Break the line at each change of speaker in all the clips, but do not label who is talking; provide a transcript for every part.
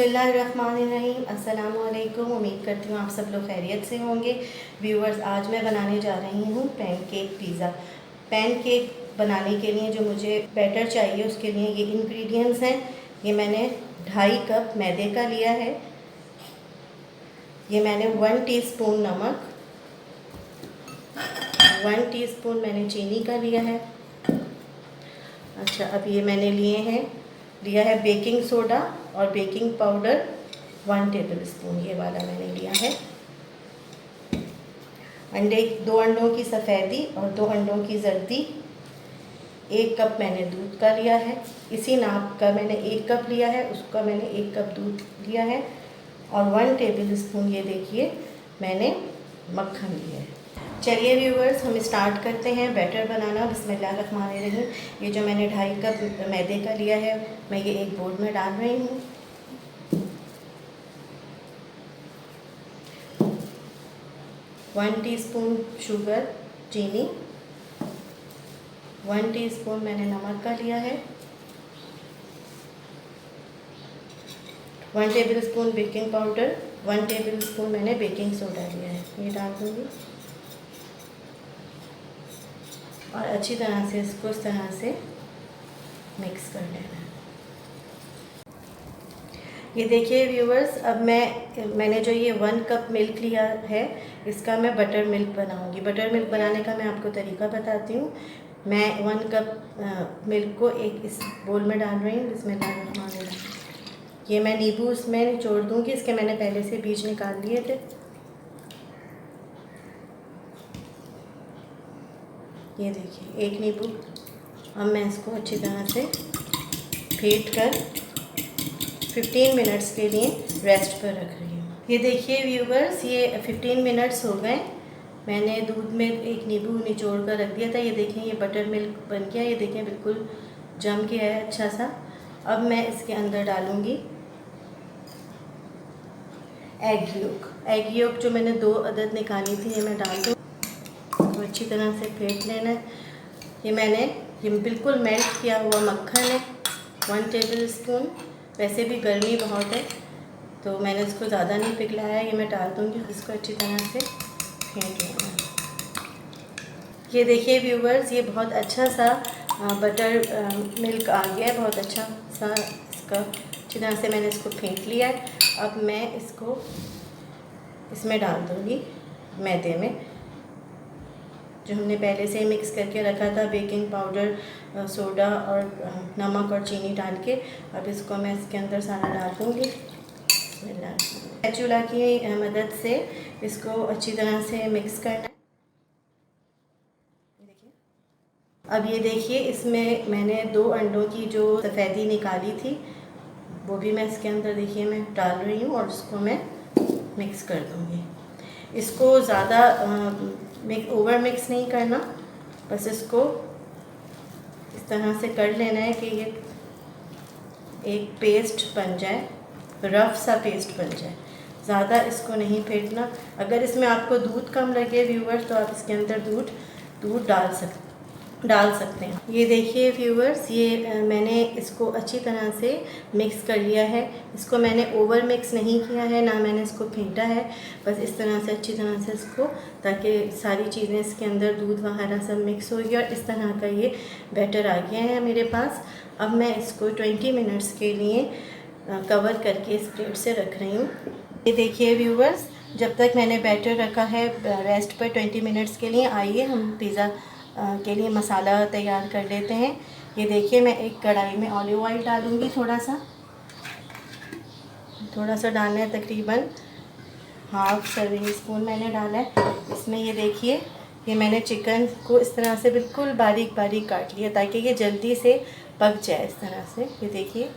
बिस्मिल्लाहिर्रहमानिर्रहीम। अस्सलामु अलैकुम। उम्मीद करती हूँ आप सब लोग खैरियत से होंगे। व्यूअर्स, आज मैं बनाने जा रही हूँ पैनकेक पिज़्ज़ा। पैनकेक बनाने के लिए जो मुझे बैटर चाहिए उसके लिए ये इंग्रेडिएंट्स हैं। ये मैंने 2.5 कप मैदे का लिया है। ये मैंने 1 टीस्पून नमक, 1 टीस्पून मैंने चीनी का लिया है। अच्छा, अब ये मैंने लिया है बेकिंग सोडा और बेकिंग पाउडर 1 टेबल स्पून, ये वाला मैंने लिया है। 2 अंडों की सफ़ेदी और 2 अंडों की जर्दी। 1 कप मैंने दूध का लिया है। इसी नाप का मैंने 1 कप लिया है, उसका मैंने 1 कप दूध लिया है। और 1 टेबल स्पून ये देखिए मैंने मक्खन लिया है। चलिए व्यूअर्स, हम स्टार्ट करते हैं बैटर बनाना। बिस्मिल्लाहिर्रहमानिर्रहीम। ये जो मैंने 2.5 कप मैदे का लिया है, मैं ये एक बोल में डाल रही हूँ। वन टीस्पून शुगर, चीनी, 1 टीस्पून मैंने नमक का लिया है। 1 table spoon baking powder, 1 table spoon मैंने बेकिंग सोडा लिया है। ये डाल दूँगी और अच्छी तरह से इसको इस तरह से मिक्स कर लेना है। ये देखिए व्यूअर्स, अब मैंने जो ये 1 कप मिल्क लिया है, इसका मैं बटर मिल्क बनाऊंगी। बटर मिल्क बनाने का मैं आपको तरीका बताती हूँ। मैं 1 कप मिल्क को इस बोल में डाल रही हूँ। बिस्मिल्लाहिर्रहमानिर्रहीम। ये मैं नींबू इसमें निचोड़ दूँगी। इसके मैंने पहले से बीज निकाल लिए थे। ये देखिए 1 नींबू। अब मैं इसको अच्छी तरह से फेंट कर 15 मिनट्स के लिए रेस्ट पर रख रही हूँ। ये देखिए व्यूवर्स, ये 15 मिनट्स हो गए। मैंने दूध में 1 नींबू निचोड़ कर रख दिया था। ये देखें, ये बटर मिल्क बन गया। ये देखें बिल्कुल जम गया है अच्छा सा। अब मैं इसके अंदर डालूँगी एग योक जो मैंने 2 अदद निकाली थी, ये मैं डाल दूँ। इसको अच्छी तरह से फेंट लेना है। ये बिल्कुल मेल्ट किया हुआ मक्खन है, 1 टेबल स्पून। वैसे भी गर्मी बहुत है तो मैंने इसको ज़्यादा नहीं पिघलाया। ये मैं डाल दूँगी। इसको अच्छी तरह से फेंट लेना है। ये देखिए व्यूवर्स, ये बहुत अच्छा सा बटर मिल्क आ गया है। बहुत अच्छा सा इसका अच्छी तरह से मैंने इसको फेंट लिया है। अब मैं इसको इसमें डाल दूँगी मैदे में, जो हमने पहले से मिक्स करके रखा था, बेकिंग पाउडर, सोडा और नमक और चीनी डाल के। अब इसको मैं इसके अंदर सारा डाल दूँगी। स्पैचुला की मदद से इसको अच्छी तरह से मिक्स करना है। अब ये देखिए, इसमें मैंने 2 अंडों की जो सफ़ेदी निकाली थी वो भी मैं इसके अंदर देखिए मैं डाल रही हूँ और इसको मैं मिक्स कर दूँगी। इसको ज़्यादा ओवर मिक्स नहीं करना, बस इसको इस तरह से कर लेना है कि ये एक पेस्ट बन जाए, रफ़ सा पेस्ट बन जाए। ज़्यादा इसको नहीं फेंटना। अगर इसमें आपको दूध कम लगे व्यूअर्स, तो आप इसके अंदर दूध डाल सकते हैं। ये देखिए व्यूअर्स, ये मैंने इसको अच्छी तरह से मिक्स कर लिया है। इसको मैंने ओवर मिक्स नहीं किया है, ना मैंने इसको फेंटा है। बस इस तरह से अच्छी तरह से इसको, ताकि सारी चीज़ें इसके अंदर दूध वगैरह सब मिक्स हो गई। और इस तरह का ये बैटर आ गया है मेरे पास। अब मैं इसको 20 मिनट्स के लिए कवर करके इस प्लेट से रख रही हूँ। ये देखिए व्यूअर्स, जब तक मैंने बैटर रखा है रेस्ट पर 20 मिनट्स के लिए, आइए हम पिज़्ज़ा के लिए मसाला तैयार कर लेते हैं। ये देखिए, मैं एक कढ़ाई में ऑलिव ऑयल डालूँगी। थोड़ा सा डालना है, तकरीबन हाफ सर्विंग स्पून मैंने डाला है इसमें। ये देखिए, ये मैंने चिकन को इस तरह से बिल्कुल बारीक बारीक काट लिया ताकि ये जल्दी से पक जाए इस तरह से। ये देखिए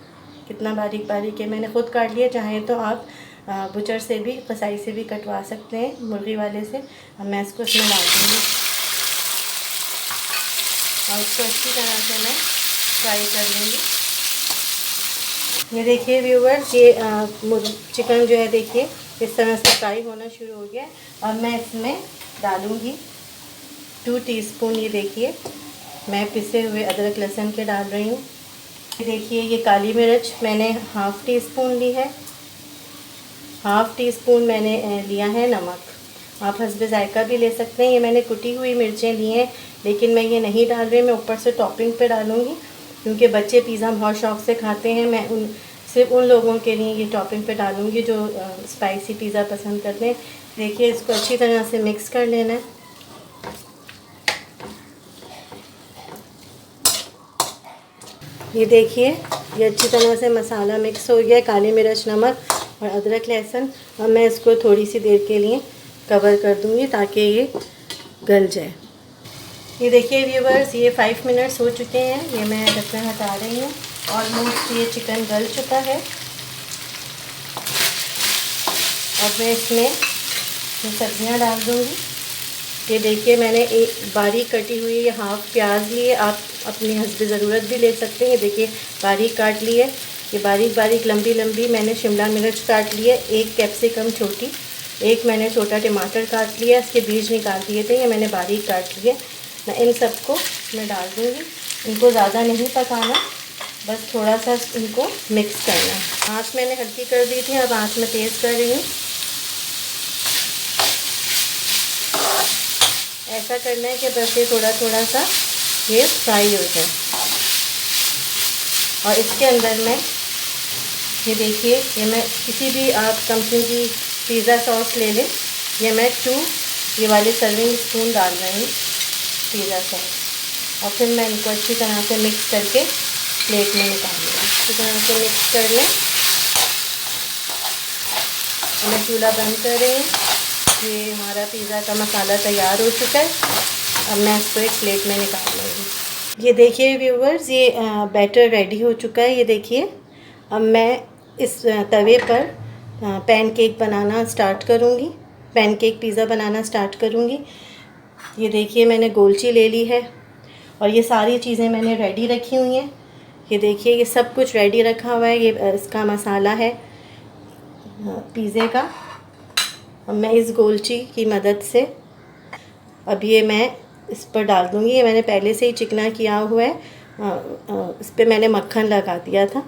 कितना बारीक बारीक है, मैंने ख़ुद काट लिया। चाहें तो आप बुचर से भी, कसाई से भी कटवा सकते हैं, मुर्गी वाले से। अब मैं इसको इसमें डाल दूँगी और इसको अच्छी तरह से मैं फ्राई कर लूँगी। ये देखिए व्यूअर्स, ये चिकन जो है देखिए इस तरह से फ्राई होना शुरू हो गया। अब मैं इसमें डालूँगी 2 टीस्पून, ये देखिए मैं पिसे हुए अदरक लहसुन के डाल रही हूँ। ये देखिए, ये काली मिर्च मैंने हाफ़ टी स्पून ली है। हाफ़ टी स्पून मैंने लिया है नमक। आप हस्बे ज़ायका भी ले सकते हैं। ये मैंने कुटी हुई मिर्चें ली हैं, लेकिन मैं ये नहीं डाल रही, मैं ऊपर से टॉपिंग पे डालूँगी क्योंकि बच्चे पिज़्ज़ा बहुत शौक़ से खाते हैं। मैं सिर्फ उन लोगों के लिए ये टॉपिंग पे डालूँगी जो स्पाइसी पिज़्ज़ा पसंद करते हैं। देखिए, इसको अच्छी तरह से मिक्स कर लेना है। ये देखिए, ये अच्छी तरह से मसाला मिक्स हो गया, काली मिर्च, नमक और अदरक लहसुन। अब मैं इसको थोड़ी सी देर के लिए कवर कर दूँगी ताकि ये गल जाए। ये देखिए व्यूवर्स, ये 5 मिनट्स हो चुके हैं। ये मैं ढक्कन हटा रही हूँ। ऑलमोस्ट ये चिकन गल चुका है। अब मैं इसमें सब्जियाँ डाल दूँगी। ये देखिए, मैंने एक बारीक कटी हुई ये हाफ़ प्याज ली है। आप अपनी हस्बे ज़रूरत भी ले सकते हैं। ये देखिए, बारीक काट ली है। ये बारीक बारीक लंबी लंबी मैंने शिमला मिर्च काट ली है। एक कैप्सिकम छोटी, एक मैंने छोटा टमाटर काट लिया, इसके बीज निकाल दिए थे, ये मैंने बारीक काट लिए। मैं इन सबको मैं डाल दूँगी। इनको ज़्यादा नहीं पकाना, बस थोड़ा सा इनको मिक्स करना है। आँच मैंने हल्की कर दी थी, अब आँच में तेज़ कर रही हूँ। ऐसा करना है कि बस ये थोड़ा थोड़ा सा ये फ्राई हो जाए। और इसके अंदर मैं ये देखिए, ये मैं किसी भी आप कंपनी की पिज़्ज़ा सॉस ले लें, ये मैं 2 ये वाले सर्विंग स्पून डाल रही हूँ पिज़्ज़ा सॉस। और फिर मैं इनको अच्छी तरह से मिक्स करके प्लेट में निकाल लूँगी। अच्छी तरह से मिक्स कर लें। मैं चूल्हा बंद कर रही हूँ। ये हमारा पिज़्ज़ा का मसाला तैयार हो चुका है। अब मैं इसको एक प्लेट में निकाल लूँगी। ये देखिए व्यूवर्स, ये बैटर रेडी हो चुका है। ये देखिए, अब मैं इस तवे पर पैनकेक बनाना स्टार्ट करूँगी। पैनकेक पिज़्ज़ा बनाना स्टार्ट करूँगी। ये देखिए, मैंने गोलची ले ली है और ये सारी चीज़ें मैंने रेडी रखी हुई हैं। ये देखिए, ये सब कुछ रेडी रखा हुआ है। ये इसका मसाला है पिज़्ज़े का। अब मैं इस गोलची की मदद से अब ये मैं इस पर डाल दूँगी। ये मैंने पहले से ही चिकना किया हुआ है। इस पर मैंने मक्खन लगा दिया था।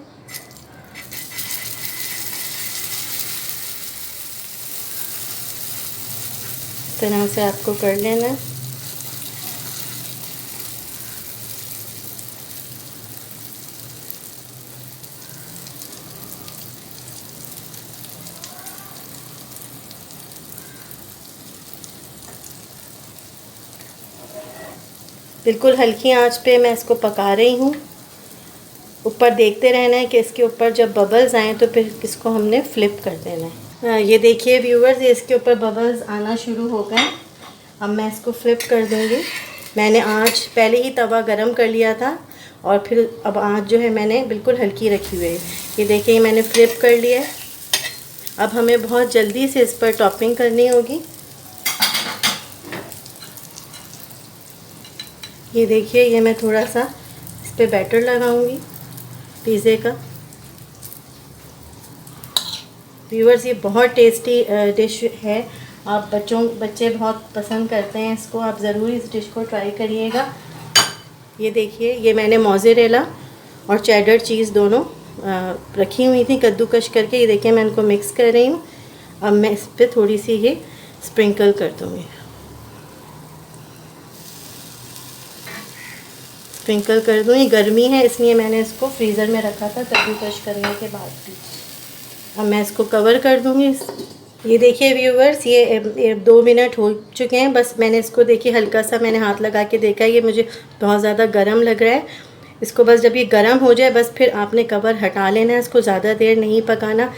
इस तरह से आपको कर लेना है। बिल्कुल हल्की आंच पे मैं इसको पका रही हूँ। ऊपर देखते रहना है कि इसके ऊपर जब बबल्स आएँ तो फिर इसको हमने फ्लिप कर देना है। ये देखिए व्यूवर्स, ये इसके ऊपर बबल्स आना शुरू हो गए। अब मैं इसको फ्लिप कर दूँगी। मैंने आंच पहले ही तवा गरम कर लिया था और फिर अब आंच जो है मैंने बिल्कुल हल्की रखी हुई है। ये देखिए, मैंने फ्लिप कर लिया है। अब हमें बहुत जल्दी से इस पर टॉपिंग करनी होगी। ये देखिए, ये मैं थोड़ा सा इस पर बैटर लगाऊंगी पिज़्ज़े का। व्यूअर्स, ये बहुत टेस्टी डिश है। आप बच्चे बहुत पसंद करते हैं इसको। आप ज़रूर इस डिश को ट्राई करिएगा। ये देखिए, ये मैंने मोज़रेला और चेडर चीज़ दोनों रखी हुई थी कद्दूकश करके। ये देखिए, मैं इनको मिक्स कर रही हूँ। अब मैं इस पर थोड़ी सी ये स्प्रिंकल कर दूँगी। स्प्रिंकल कर दूँ। ये गर्मी है इसलिए मैंने इसको फ्रीज़र में रखा था कद्दूकश करने के बाद भी। अब मैं इसको कवर कर दूँगी। ये देखिए व्यूवर्स, ये 2 मिनट हो चुके हैं। बस मैंने इसको देखिए हल्का सा मैंने हाथ लगा के देखा है। ये मुझे बहुत ज़्यादा गर्म लग रहा है। इसको बस जब ये गर्म हो जाए बस फिर आपने कवर हटा लेना है। इसको ज़्यादा देर नहीं पकाना,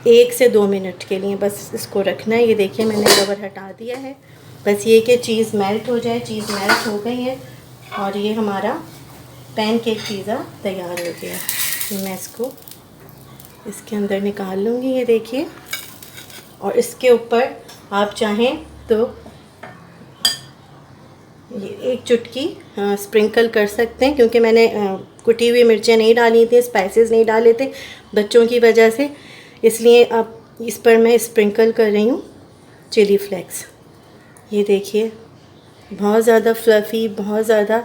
1 से 2 मिनट के लिए बस इसको रखना है। ये देखिए, मैंने कवर हटा दिया है। बस ये कि चीज़ मेल्ट हो जाए। चीज़ मेल्ट हो गई है और ये हमारा पैनकेक पिज़्ज़ा तैयार हो गया। मैं इसको इसके अंदर निकाल लूँगी। ये देखिए, और इसके ऊपर आप चाहें तो ये 1 चुटकी स्प्रिंकल कर सकते हैं, क्योंकि मैंने कुटी हुई मिर्चें नहीं डाली थी, स्पाइसेस नहीं डाले थे बच्चों की वजह से, इसलिए अब इस पर मैं स्प्रिंकल कर रही हूँ चिली फ्लेक्स। ये देखिए, बहुत ज़्यादा फ्लफ़ी, बहुत ज़्यादा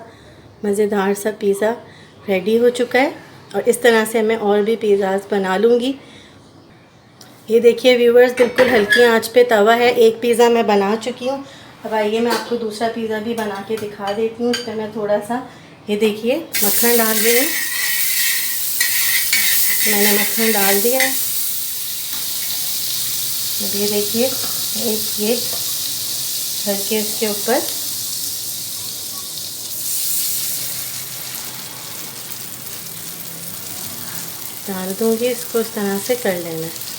मज़ेदार सा पिज़्ज़ा रेडी हो चुका है। और इस तरह से मैं और भी पिज़्ज़ाज़ बना लूँगी। ये देखिए व्यूवर्स, बिल्कुल हल्की आंच पे तवा है। एक पिज़्ज़ा मैं बना चुकी हूँ। अब आइए मैं आपको दूसरा पिज़्ज़ा भी बना के दिखा देती हूँ। इस पर मैं थोड़ा सा, ये देखिए, मक्खन डाल रही हूँ। मैंने मक्खन डाल दिया है। अब ये देखिए, एक भर के इसके ऊपर डाल दूँगी। इसको इस तरह से कर लेना है।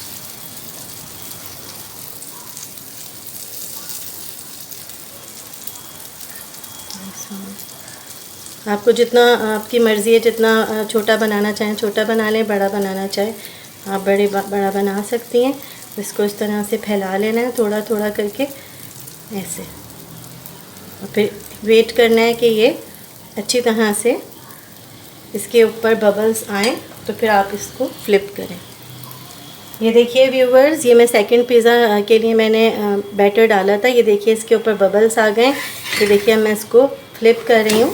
आपको जितना आपकी मर्ज़ी है, जितना छोटा बनाना चाहें छोटा बना लें, बड़ा बनाना चाहें आप बड़ा बना सकती हैं। इसको इस तरह से फैला लेना है, थोड़ा थोड़ा करके ऐसे। और फिर वेट करना है कि ये अच्छी तरह से इसके ऊपर बबल्स आएँ, तो फिर आप इसको फ्लिप करें। ये देखिए व्यूवर्स, ये मैं सेकंड पिज़्ज़ा के लिए मैंने बैटर डाला था। ये देखिए इसके ऊपर बबल्स आ गए। ये देखिए अब मैं इसको फ्लिप कर रही हूँ।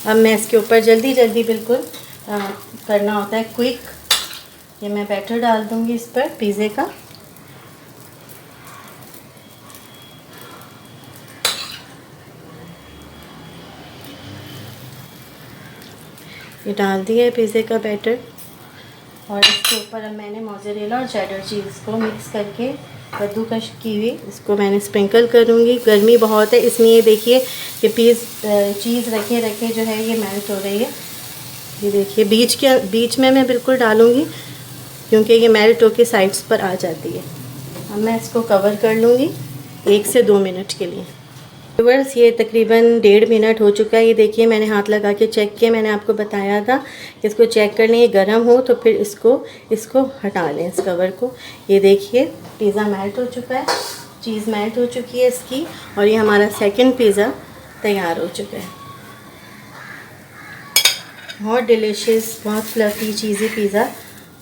अब मैं इसके ऊपर जल्दी जल्दी बिल्कुल करना होता है, क्विक। ये मैं बैटर डाल दूँगी इस पर पिज़्ज़े का। ये डाल दिया है पिज़्ज़े का बैटर, और इसके ऊपर अब मैंने मोज़रेला और चेडर चीज़ को मिक्स करके कद्दूकश की हुई इसको मैंने स्प्रिंकल करूँगी। गर्मी बहुत है, इसलिए देखिए ये चीज़ रखे रखे जो है ये मेल्ट हो रही है। ये देखिए बीच में मैं बिल्कुल डालूँगी, क्योंकि ये मेल्ट होके साइड्स पर आ जाती है। अब मैं इसको कवर कर लूँगी 1 से 2 मिनट के लिए। व्यूअर्स, ये तकरीबन 1.5 मिनट हो चुका है। ये देखिए मैंने हाथ लगा के चेक किया। मैंने आपको बताया था कि इसको चेक कर लें, ये गर्म हो तो फिर इसको हटा लें, इस कवर को। ये देखिए पिज़्ज़ा मेल्ट हो चुका है, चीज़ मेल्ट हो चुकी है इसकी, और ये हमारा सेकंड पिज़्ज़ा तैयार हो चुका है। बहुत डिलीशियस, बहुत फ्लफ़ी चीज़ी पिज़्ज़ा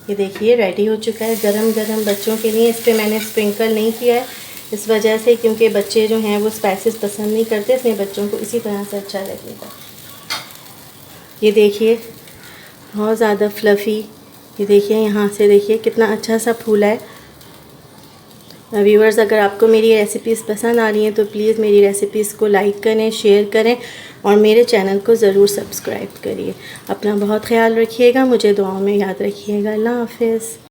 ये देखिए रेडी हो चुका है गरम गरम बच्चों के लिए। इस पर मैंने स्प्रिंकल नहीं किया है इस वजह से, क्योंकि बच्चे जो हैं वो स्पाइसेस पसंद नहीं करते, इसलिए बच्चों को इसी तरह से अच्छा लगेगा। ये देखिए बहुत ज़्यादा फ्लफ़ी, ये देखिए यहाँ से देखिए कितना अच्छा सा फूला है। व्यूअर्स, अगर आपको मेरी रेसिपीज़ पसंद आ रही हैं तो प्लीज़ मेरी रेसिपीज़ को लाइक करें, शेयर करें और मेरे चैनल को ज़रूर सब्सक्राइब करिए। अपना बहुत ख्याल रखिएगा, मुझे दुआओं में याद रखिएगा। अल्लाह हाफ़िज़।